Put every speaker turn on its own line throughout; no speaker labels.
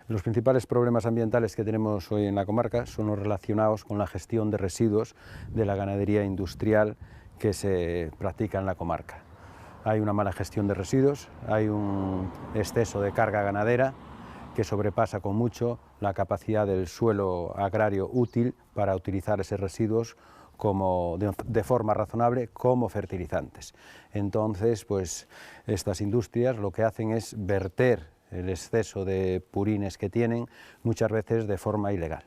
Los principales problemas ambientales que tenemos hoy en la comarca son los relacionados con la gestión de residuos de la ganadería industrial que se practica en la comarca. Hay una mala gestión de residuos, hay un exceso de carga ganadera que sobrepasa con mucho la capacidad del suelo agrario útil para utilizar esos residuos de forma razonable como fertilizantes. Entonces, pues estas industrias lo que hacen es verter el exceso de purines que tienen muchas veces de forma ilegal.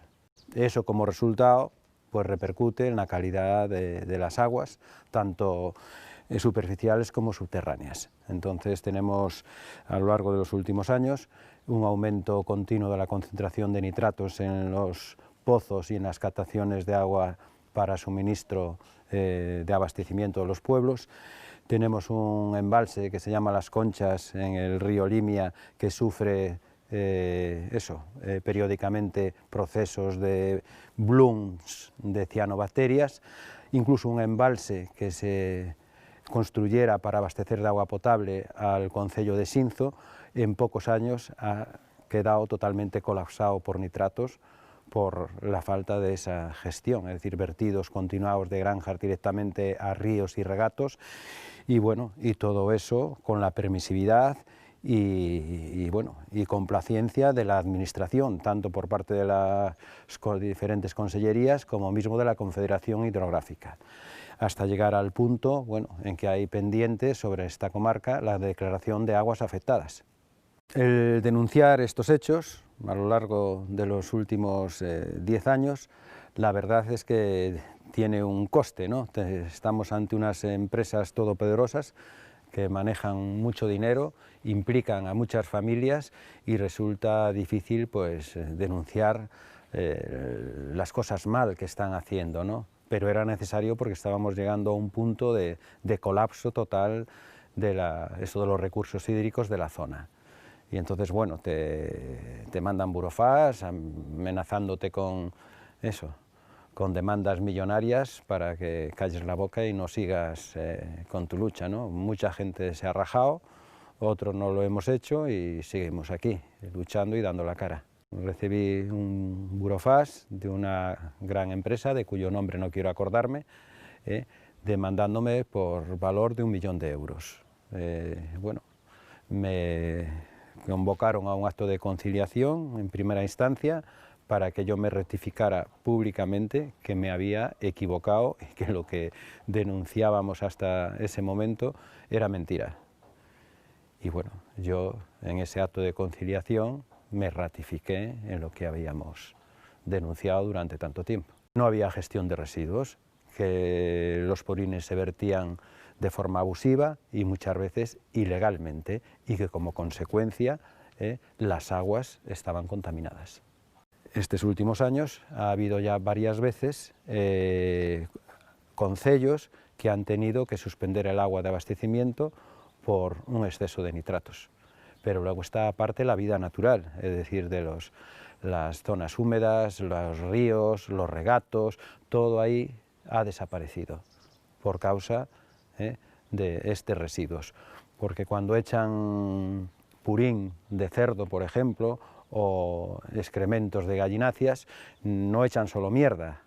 Eso como resultado pues repercute en la calidad de las aguas, tanto superficiales como subterráneas. Entonces tenemos a lo largo de los últimos años un aumento continuo de la concentración de nitratos en los pozos y en las captaciones de agua para suministro de abastecimiento de los pueblos. Tenemos un embalse que se llama Las Conchas en el río Limia que sufre periódicamente procesos de blooms de cianobacterias, incluso un embalse que se construyera para abastecer de agua potable al concello de Sinzo, en pocos años ha quedado totalmente colapsado por nitratos por la falta de esa gestión, es decir, vertidos continuados de granjas directamente a ríos y regatos, y bueno, y todo eso con la permisividad y complacencia de la administración, tanto por parte de las diferentes consellerías como mismo de la Confederación Hidrográfica, hasta llegar al punto en que hay pendiente sobre esta comarca la declaración de aguas afectadas. El denunciar estos hechos a lo largo de los últimos 10 años, la verdad es que tiene un coste, ¿no? Estamos ante unas empresas todopoderosas que manejan mucho dinero, implican a muchas familias y resulta difícil pues, denunciar las cosas mal que están haciendo, ¿no? Pero era necesario porque estábamos llegando a un punto de colapso total de los recursos hídricos de la zona. Y entonces, bueno, te mandan burofax amenazándote con demandas millonarias para que calles la boca y no sigas con tu lucha, ¿no? Mucha gente se ha rajado, otros no lo hemos hecho y seguimos aquí, luchando y dando la cara. Recibí un burofax de una gran empresa, de cuyo nombre no quiero acordarme, demandándome por valor de 1 millón de euros. Bueno, me convocaron a un acto de conciliación en primera instancia para que yo me rectificara públicamente que me había equivocado y que lo que denunciábamos hasta ese momento era mentira. Y bueno, yo en ese acto de conciliación me ratifiqué en lo que habíamos denunciado durante tanto tiempo. No había gestión de residuos, que los purines se vertían de forma abusiva y muchas veces ilegalmente, y que como consecuencia las aguas estaban contaminadas. Estos últimos años ha habido ya varias veces concellos que han tenido que suspender el agua de abastecimiento por un exceso de nitratos. Pero luego está aparte la vida natural, es decir, de las zonas húmedas, los ríos, los regatos, todo ahí ha desaparecido por causa de estos residuos. Porque cuando echan purín de cerdo, por ejemplo, o excrementos de gallináceas, no echan solo mierda.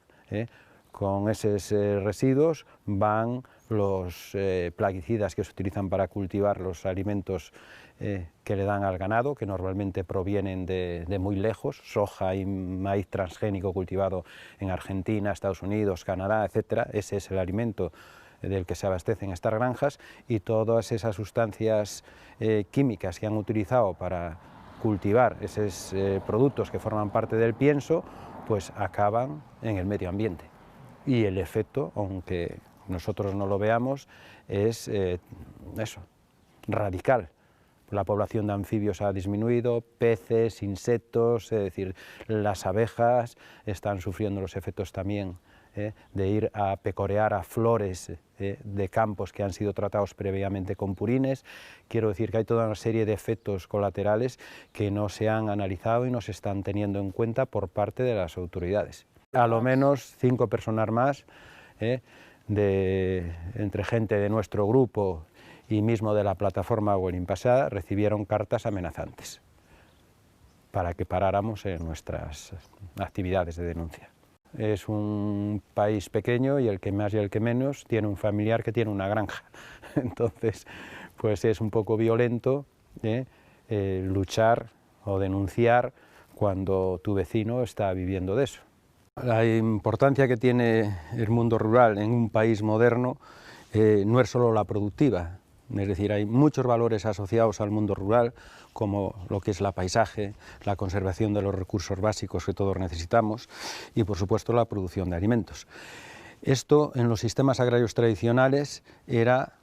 Con esos residuos van los plaguicidas que se utilizan para cultivar los alimentos que le dan al ganado, que normalmente provienen de muy lejos, soja y maíz transgénico cultivado en Argentina, Estados Unidos, Canadá, etc. Ese es el alimento del que se abastecen estas granjas, y todas esas sustancias químicas que han utilizado para cultivar esos productos que forman parte del pienso, pues acaban en el medio ambiente. Y el efecto, aunque nosotros no lo veamos, es radical. La población de anfibios ha disminuido, peces, insectos, es decir, las abejas están sufriendo los efectos también de ir a pecorear a flores de campos que han sido tratados previamente con purines. Quiero decir que hay toda una serie de efectos colaterales que no se han analizado y no se están teniendo en cuenta por parte de las autoridades. A lo menos 5 personas más, entre gente de nuestro grupo y mismo de la plataforma Agua Limpia, recibieron cartas amenazantes. para que paráramos en nuestras actividades de denuncia. Es un país pequeño y el que más y el que menos tiene un familiar que tiene una granja. Entonces, pues es un poco violento luchar o denunciar cuando tu vecino está viviendo de eso. La importancia que tiene el mundo rural en un país moderno no es solo la productiva, es decir, hay muchos valores asociados al mundo rural, como lo que es el paisaje, la conservación de los recursos básicos que todos necesitamos y, por supuesto, la producción de alimentos. Esto en los sistemas agrarios tradicionales era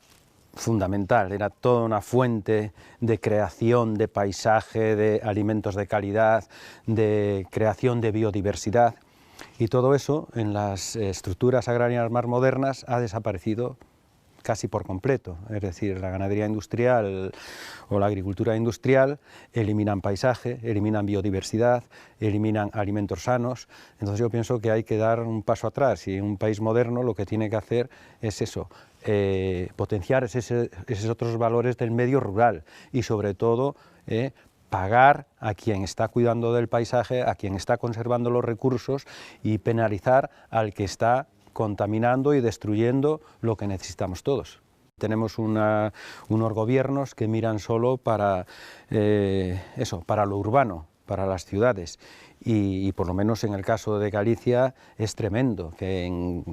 fundamental, era toda una fuente de creación de paisaje, de alimentos de calidad, de creación de biodiversidad, y todo eso en las estructuras agrarias más modernas ha desaparecido casi por completo. Es decir, la ganadería industrial o la agricultura industrial eliminan paisaje, eliminan biodiversidad, eliminan alimentos sanos. Entonces yo pienso que hay que dar un paso atrás, y un país moderno lo que tiene que hacer es eso, potenciar esos otros valores del medio rural y sobre todo pagar a quien está cuidando del paisaje, a quien está conservando los recursos, y penalizar al que está contaminando y destruyendo lo que necesitamos todos. Tenemos unos gobiernos que miran solo para para lo urbano, para las ciudades, y por lo menos en el caso de Galicia es tremendo, que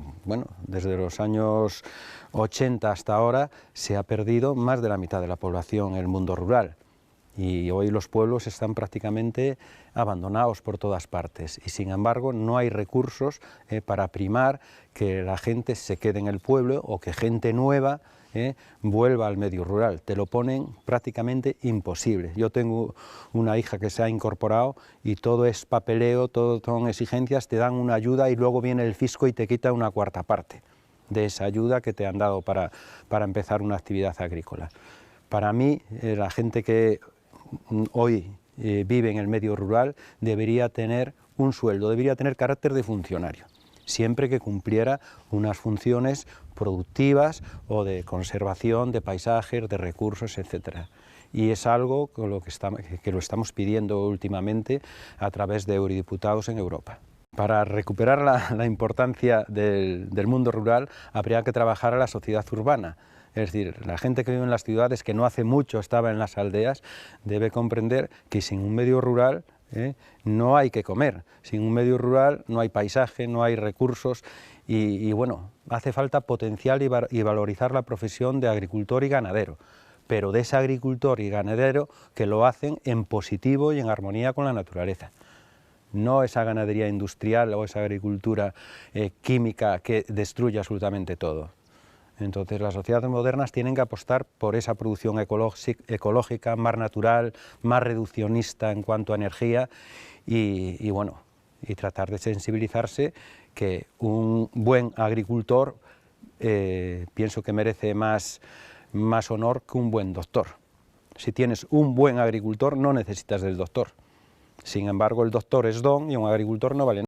desde los años 80 hasta ahora se ha perdido más de la mitad de la población en el mundo rural. Y hoy los pueblos están prácticamente abandonados por todas partes, y sin embargo no hay recursos para primar que la gente se quede en el pueblo o que gente nueva vuelva al medio rural. Te lo ponen prácticamente imposible. Yo tengo una hija que se ha incorporado y todo es papeleo, todo son exigencias, te dan una ayuda y luego viene el fisco y te quita una cuarta parte de esa ayuda que te han dado para empezar una actividad agrícola. Para mí, la gente que hoy vive en el medio rural debería tener un sueldo, debería tener carácter de funcionario, siempre que cumpliera unas funciones productivas o de conservación de paisajes, de recursos, etc. Y es algo con lo que lo estamos pidiendo últimamente a través de eurodiputados en Europa. Para recuperar la importancia del mundo rural habría que trabajar a la sociedad urbana. Es decir, la gente que vive en las ciudades, que no hace mucho estaba en las aldeas, debe comprender que sin un medio rural no hay que comer. Sin un medio rural no hay paisaje, no hay recursos, y bueno, hace falta potenciar y valorizar la profesión de agricultor y ganadero, pero de ese agricultor y ganadero que lo hacen en positivo y en armonía con la naturaleza. No esa ganadería industrial o esa agricultura química que destruye absolutamente todo. Entonces las sociedades modernas tienen que apostar por esa producción ecológica, más natural, más reduccionista en cuanto a energía, y tratar de sensibilizarse que un buen agricultor pienso que merece más honor que un buen doctor. Si tienes un buen agricultor no necesitas del doctor. Sin embargo, el doctor es don y un agricultor no vale nada.